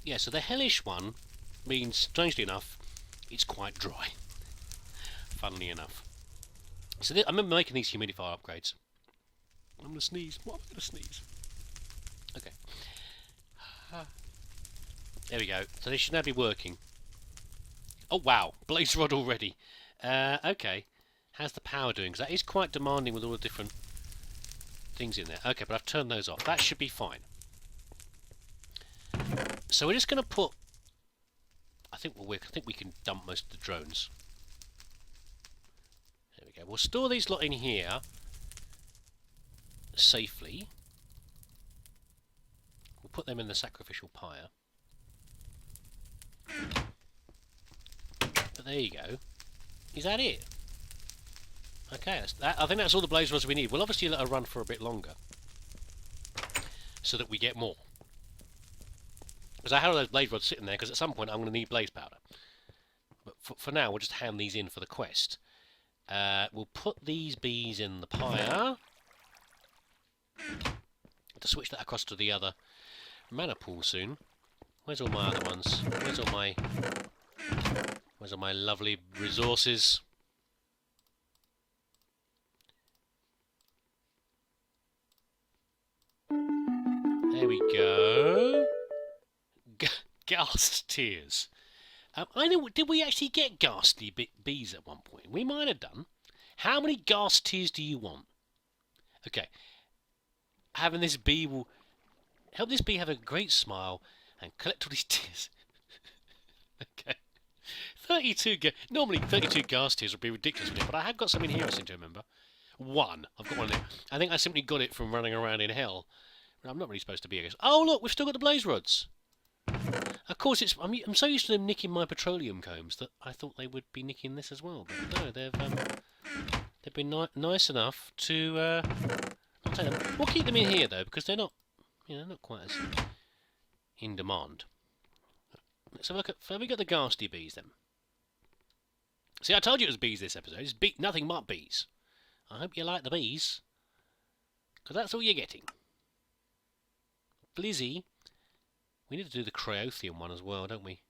Yeah, so the hellish one means, strangely enough, it's quite dry. Funnily enough. So I remember making these humidifier upgrades. I'm going to sneeze. What am I going to sneeze? Okay. There we go. So this should now be working. Oh, wow. Blaze rod already. Okay. How's the power doing? Because that is quite demanding with all the different things in there. Okay, but I've turned those off. That should be fine. So we're just going to put... I think we can dump most of the drones. There we go. We'll store these lot in here safely. We'll put them in the sacrificial pyre. But there you go. Is that it? Okay, I think that's all the blaze rods we need. We'll obviously let her run for a bit longer, so that we get more. Because I have those blaze rods sitting there, because at some point I'm going to need blaze powder. But for now, we'll just hand these in for the quest. We'll put these bees in the pyre. To switch that across to the other mana pool soon. Where's all my other ones? Where's all my lovely resources? There we go. Ghast tears. I know. Did we actually get ghastly bees at one point? We might have done. How many ghast tears do you want? Okay. Having this bee will help this bee have a great smile and collect all these tears. Okay. 32. Normally 32 ghast tears would be ridiculous, wouldn't it? But I have got some in here. I seem to remember. One. I've got one there. I think I simply got it from running around in hell. I'm not really supposed to be, I guess. Oh, look, we've still got the blaze rods. Of course, I'm so used to them nicking my petroleum combs that I thought they would be nicking this as well. But no, they've been nice enough to not take them. We'll keep them in here though, because they're not, not quite as in demand. Let's have a look at. Have we got the ghastly bees then? See, I told you it was bees this episode. It's nothing but bees. I hope you like the bees, because that's all you're getting. Blizzy. We need to do the Creothium one as well, don't we?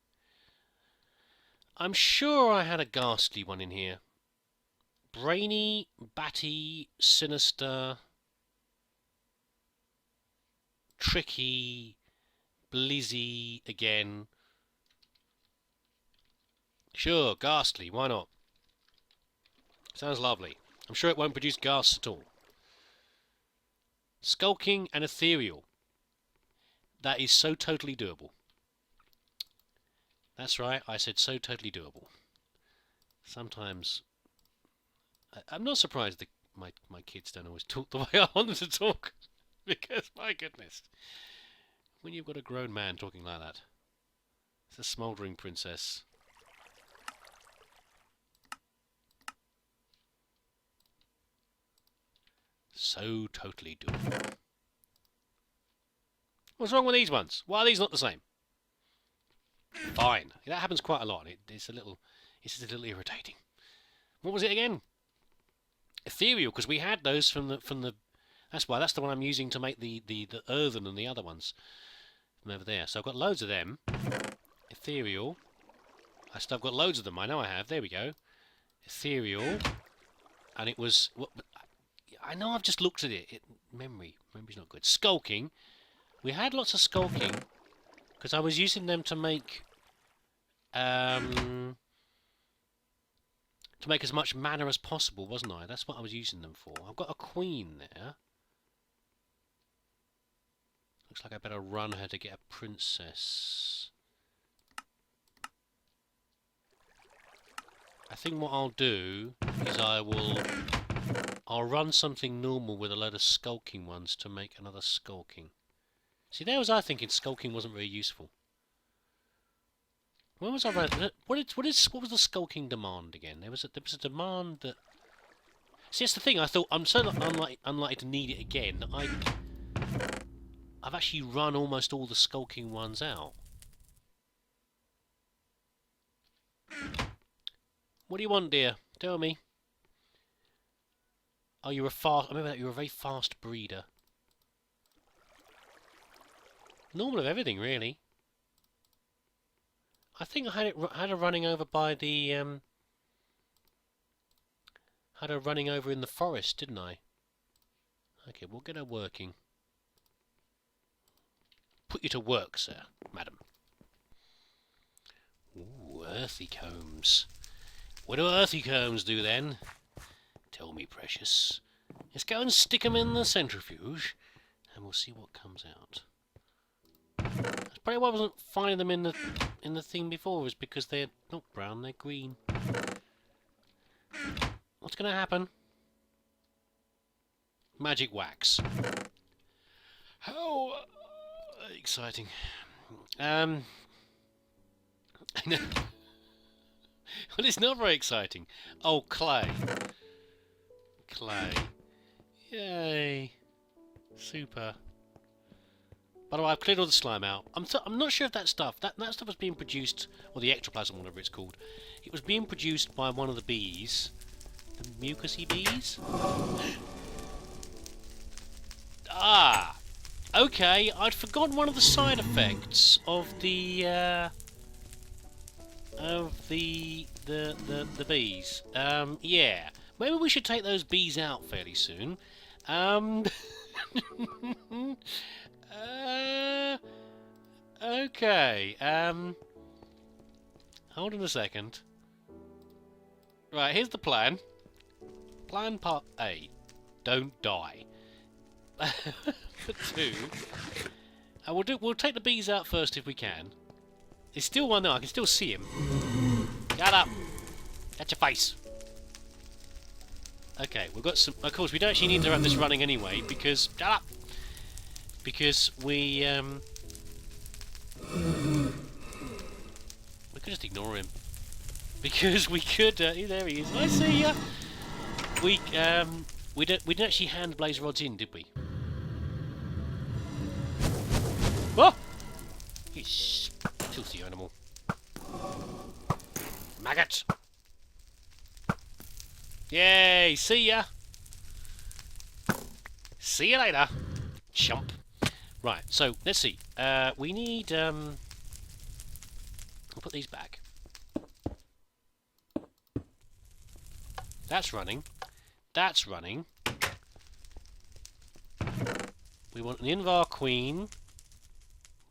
I'm sure I had a ghastly one in here. Brainy, batty, sinister, tricky, blizzy again. Sure, ghastly, why not? Sounds lovely. I'm sure it won't produce ghasts at all. Skulking and ethereal. That is so totally doable. That's right, I said so totally doable. Sometimes... I'm not surprised that my kids don't always talk the way I want them to talk. Because, my goodness, when you've got a grown man talking like that. It's a smouldering princess. So totally doable. What's wrong with these ones? Why are these not the same? Fine. That happens quite a lot. It's just a little irritating. What was it again? Ethereal, because we had those from the. That's why. That's the one I'm using to make the earthen and the other ones from over there. So I've got loads of them. Ethereal. I've got loads of them. I know I have. There we go. Ethereal. And it was. I know I've just looked at it. Memory's not good. Skulking. We had lots of skulking because I was using them to make as much mana as possible, wasn't I? That's what I was using them for. I've got a queen there. Looks like I better run her to get a princess. I think what I'll do is I'll run something normal with a load of skulking ones to make another skulking. See, there was I thinking skulking wasn't very useful. When was I running? What was the skulking demand again? There was a demand that. See, that's the thing. I thought I'm so unlikely to need it again. I've actually run almost all the skulking ones out. What do you want, dear? Tell me. Oh, you're a fast. I remember that you're a very fast breeder. Normal of everything, really. I think I had a running over by the had a running over in the forest, didn't I? Okay, we'll get her working. Put you to work, sir, madam. Ooh, earthy combs. What do earthy combs do then? Tell me, precious. Let's go and stick them in the centrifuge, and we'll see what comes out. That's probably why I wasn't finding them in the thing before, is because they're not brown, they're green. What's going to happen? Magic wax. How exciting. Well, it's not very exciting. Oh, clay. Clay. Yay. Super. By the way, I've cleared all the slime out. I'm not sure if that stuff was being produced, or the ectoplasm, whatever it's called. It was being produced by one of the bees. The mucusy bees? Ah! Okay, I'd forgotten one of the side effects of the bees. Yeah. Maybe we should take those bees out fairly soon. Okay. Hold on a second. Right, here's the plan. Plan part A. Don't die. For 2. We'll take the bees out first if we can. There's still one there, I can still see him. Shut up! That's your face! Okay, we've got some... Of course, we don't actually need to have this running anyway, because... Shut up! Because we could just ignore him. Because we could... there he is. I see ya! We didn't actually hand blaze rods in, did we? Oh! You filthy animal. Maggot! Yay! See ya! See you later! Chump. Right, so, let's see. We need, we'll put these back. That's running. That's running. We want an Invar Queen.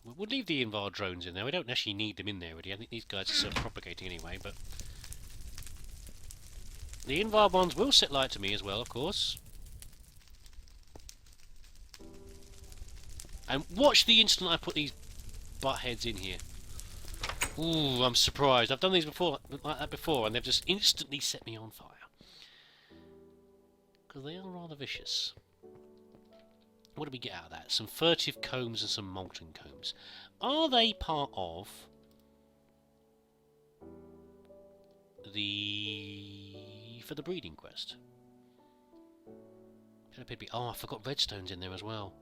We'll leave the Invar drones in there. We don't actually need them in there already. I think these guys are self-propagating anyway, but... The Invar ones will set light to me as well, of course. And watch the instant I put these butt heads in here. Ooh, I'm surprised. I've done these before, like that before, and they've just instantly set me on fire. Because they are rather vicious. What do we get out of that? Some furtive combs and some molten combs. Are they part of for the breeding quest? Oh, I forgot redstones in there as well.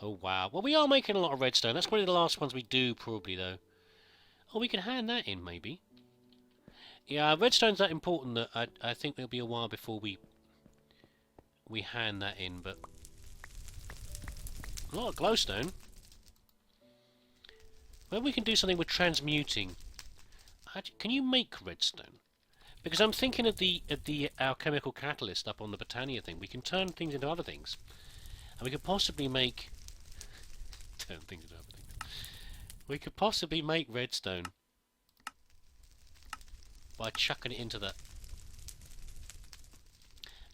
Oh wow. Well, we are making a lot of redstone. That's probably the last ones we do, probably, though. Oh, we can hand that in, maybe. Yeah, redstone's that important that I think there'll be a while before we hand that in, but... A lot of glowstone. Well, we can do something with transmuting. Can you make redstone? Because I'm thinking of our chemical catalyst up on the Britannia thing. We can turn things into other things, and we could possibly make turn things into other things. We could possibly make redstone by chucking it into the.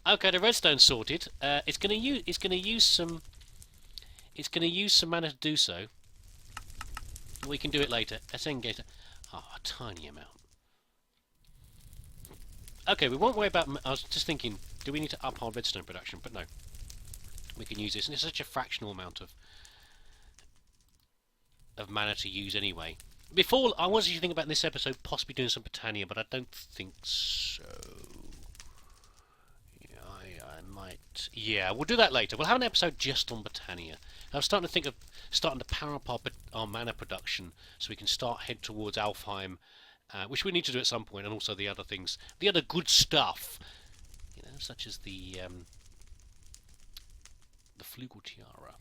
Okay, the redstone's sorted. It's gonna use some mana to do so. We can do it later. Let's engage. Oh, a tiny amount. Okay, we won't worry about... I was just thinking, do we need to up our redstone production? But no. We can use this, and it's such a fractional amount of mana to use anyway. Before, I was actually thinking about in this episode possibly doing some Britannia, but I don't think so. Yeah, I might... Yeah, we'll do that later. We'll have an episode just on Britannia. I'm starting to think of starting to power up our mana production so we can head towards Alfheim, which we need to do at some point, and also the other things, the other good stuff, you know, such as the Flugel Tiara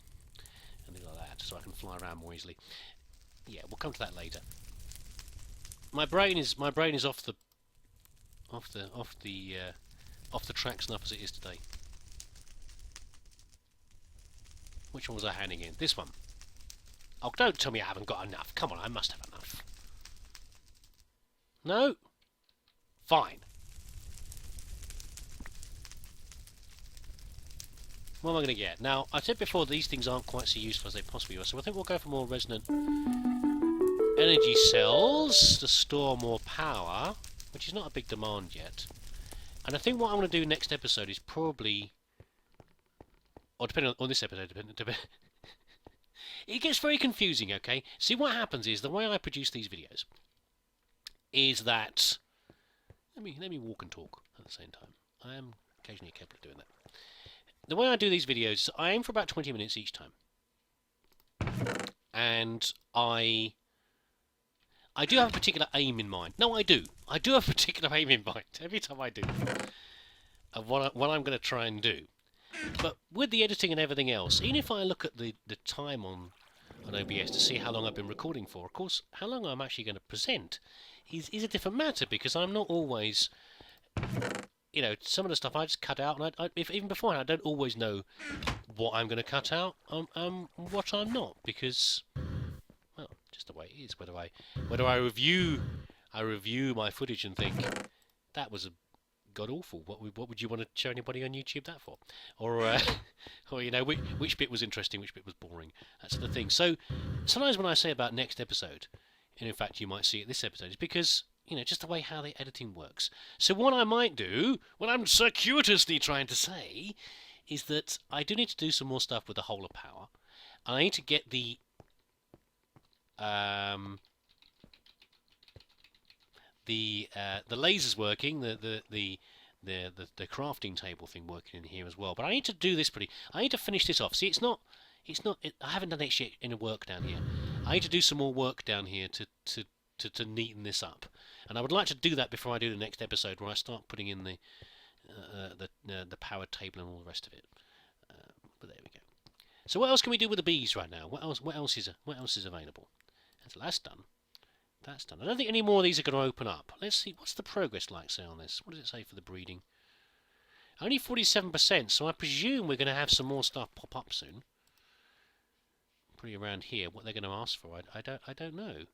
and things like that, so I can fly around more easily. Yeah, we'll come to that later. my brain is off the off the tracks enough as it is today. Which one was I handing in? This one. Oh, don't tell me I haven't got enough. Come on, I must have enough. No? Fine. What am I going to get? Now, I said before these things aren't quite so useful as they possibly are, so I think we'll go for more resonant energy cells to store more power, which is not a big demand yet. And I think what I'm going to do next episode is probably... Or depending on this episode, it gets very confusing, okay? See, what happens is, the way I produce these videos is that... Let me walk and talk at the same time. I am occasionally capable of doing that. The way I do these videos, I aim for about 20 minutes each time. And I do have a particular aim in mind. No, I do. I do have a particular aim in mind every time I do of what I'm going to try and do. But with the editing and everything else, even if I look at the time on OBS to see how long I've been recording for, of course, how long I'm actually going to present is a different matter, because I'm not always... You know, some of the stuff I just cut out, and even beforehand, I don't always know what I'm going to cut out and what I'm not, because, well, just the way it is. Whether I review my footage and think that was a god awful. What would you want to show anybody on YouTube that for? Or or you know, which bit was interesting, which bit was boring. That sort of thing. So sometimes when I say about next episode, and in fact you might see it this episode, is because, you know, just the way how the editing works. So what I might do, what I'm circuitously trying to say, is that I do need to do some more stuff with the whole of power. I need to get the lasers working, the crafting table thing working in here as well. But I need to do this I need to finish this off. See, I haven't done it yet in the work down here. I need to do some more work down here to neaten this up, and I would like to do that before I do the next episode, where I start putting in the power table and all the rest of it. But there we go. So what else can we do with the bees right now? What else is available? That's done. That's done. I don't think any more of these are going to open up. Let's see, what's the progress like, say, on this? What does it say for the breeding? Only 47%, so I presume we're going to have some more stuff pop up soon. Pretty around here. What they're going to ask for, I don't know.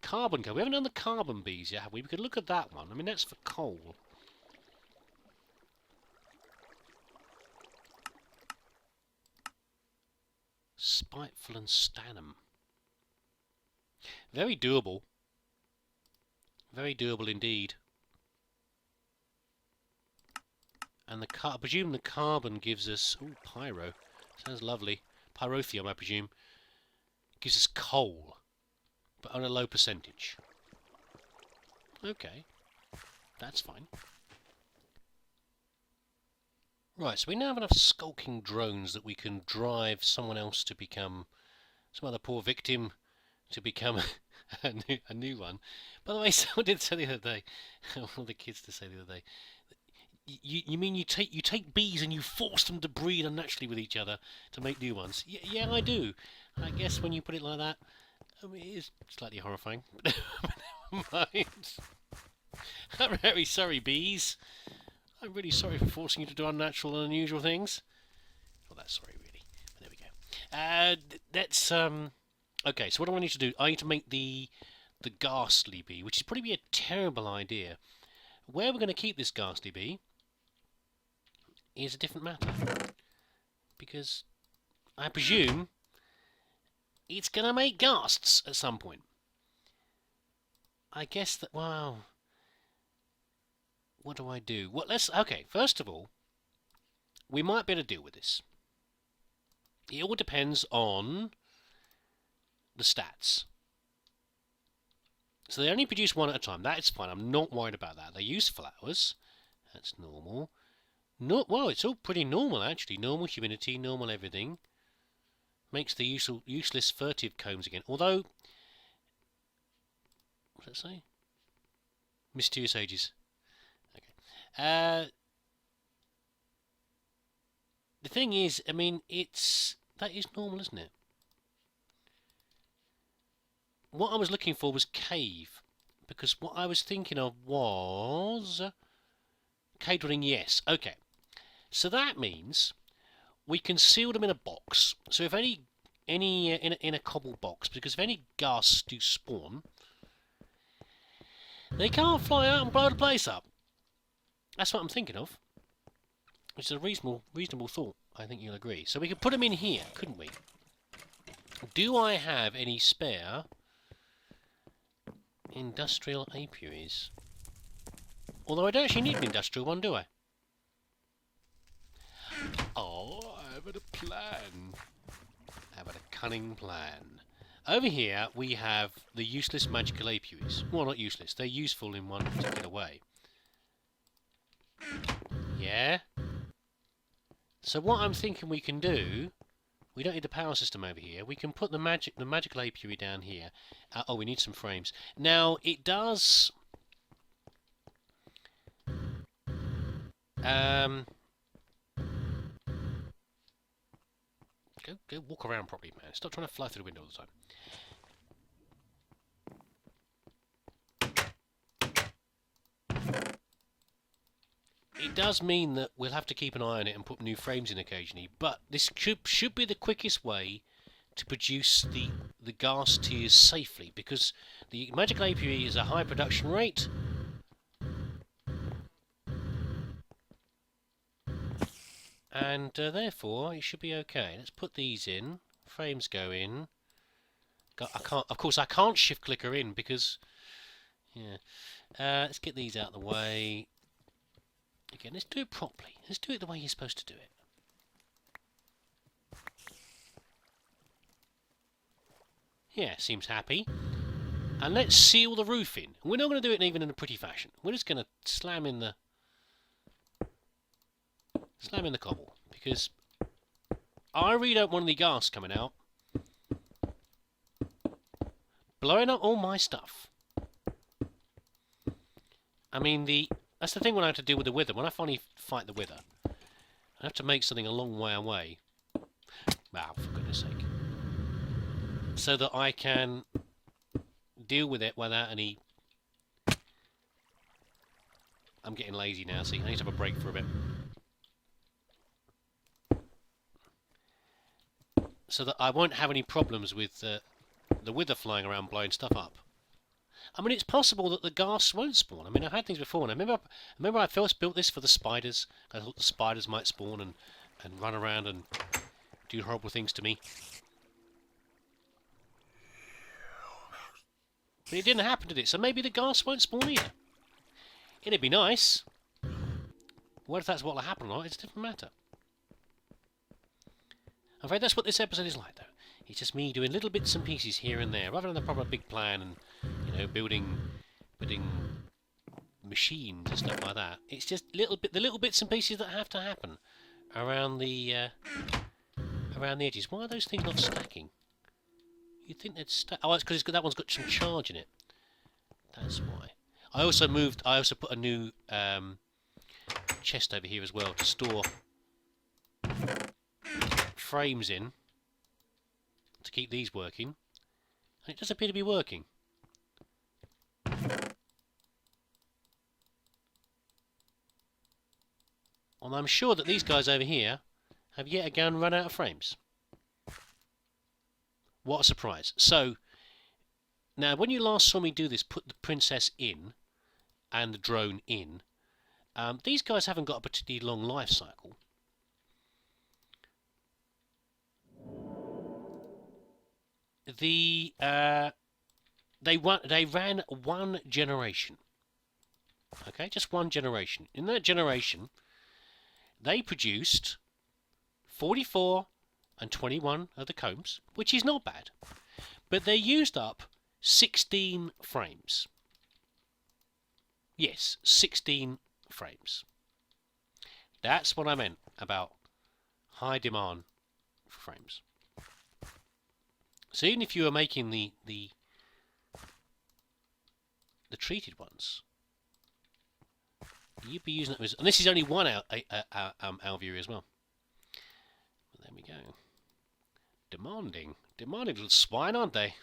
Carbon coal. We haven't done the carbon bees yet, have we? We could look at that one. I mean, that's for coal. Spiteful and Stanham. Very doable. Very doable indeed. And I presume the carbon gives us... Ooh, pyro. Sounds lovely. Pyrotheum, I presume. Gives us coal. But on a low percentage. Okay. That's fine. Right, so we now have enough skulking drones that we can drive someone else to become... Some other poor victim to become a new one. By the way, someone did say the other day... One of the kids to say the other day... You mean you take bees and you force them to breed unnaturally with each other to make new ones? Yeah, I do. I guess when you put it like that... I mean, it is slightly horrifying, but never mind. I'm very sorry, bees. I'm really sorry for forcing you to do unnatural and unusual things. Well, that's sorry, really. But there we go. That's okay. So what do I need to do? I need to make the ghastly bee, which is probably a terrible idea. Where we're going to keep this ghastly bee is a different matter, because I presume it's going to make ghasts at some point. I guess that... Wow. What do I do? Well, okay, first of all, we might be able to deal with this. It all depends on the stats. So they only produce one at a time. That is fine. I'm not worried about that. They use flowers. That's normal. Well, it's all pretty normal, actually. Normal humidity, normal everything. Makes the useless furtive combs again. Although... What does it say? Mysterious ages. Okay. The thing is, I mean, that is normal, isn't it? what I was looking for was cave, because what I was thinking of was cave dwelling. Yes, okay. So that means we can seal them in a box. So if any in a cobble box, because if any ghasts do spawn, they can't fly out and blow the place up. That's what I'm thinking of. Which is a reasonable thought. I think you'll agree. So we could put them in here, couldn't we? Do I have any spare industrial apiaries? Although I don't actually need an industrial one, do I? Oh, I've got a plan. I've got a cunning plan. Over here we have the useless magical apiaries. Well, not useless. They're useful in one particular way. Yeah? So what I'm thinking we can do, we don't need the power system over here. We can put the magical apiary down here. Oh, we need some frames. Now it does. Go walk around properly, man. Stop trying to fly through the window all the time. It does mean that we'll have to keep an eye on it and put new frames in occasionally, but this should be the quickest way to produce the ghast tears safely, because the magical apiary is a high production rate. And therefore it should be okay. Let's put these in. Frames go in. Of course I can't shift clicker in because, yeah. Let's get these out of the way. Again, let's do it properly. Let's do it the way you're supposed to do it. Yeah, seems happy. And let's seal the roof in. We're not going to do it even in a pretty fashion. We're just going to slam in the cobble, because I really don't want any gas coming out, blowing up all my stuff. I mean, that's the thing when I have to deal with the wither. When I finally fight the wither, I have to make something a long way away. Wow, for goodness sake. So that I can deal with it without any... I'm getting lazy now, see, I need to have a break for a bit. So that I won't have any problems with the wither flying around blowing stuff up. I mean, it's possible that the ghasts won't spawn. I mean, I've had things before, and I remember I first built this for the spiders. I thought the spiders might spawn and run around and do horrible things to me. But it didn't happen, did it? So maybe the ghasts won't spawn either. It'd be nice. What if that's what will happen, right? It's a different matter. I'm afraid that's what this episode is like, though. It's just me doing little bits and pieces here and there, rather than a proper big plan and, you know, building machines and stuff like that. It's just the little bits and pieces that have to happen around the edges. Why are those things not stacking? You'd think they'd stack. Oh, it's because that one's got some charge in it. That's why. I also put a new chest over here as well to store frames in to keep these working, and it does appear to be working. And I'm sure that these guys over here have yet again run out of frames. What a surprise. So, now when you last saw me do this, put the princess in and the drone in, these guys haven't got a particularly long life cycle. They ran one generation. Okay, just one generation. In that generation, they produced 44 and 21 of the combs, which is not bad. But they used up 16 frames. Yes, 16 frames. That's what I meant about high demand for frames. So even if you were making the treated ones, you'd be using it as, and this is only one alveary as well. But there we go. Demanding little swine, aren't they?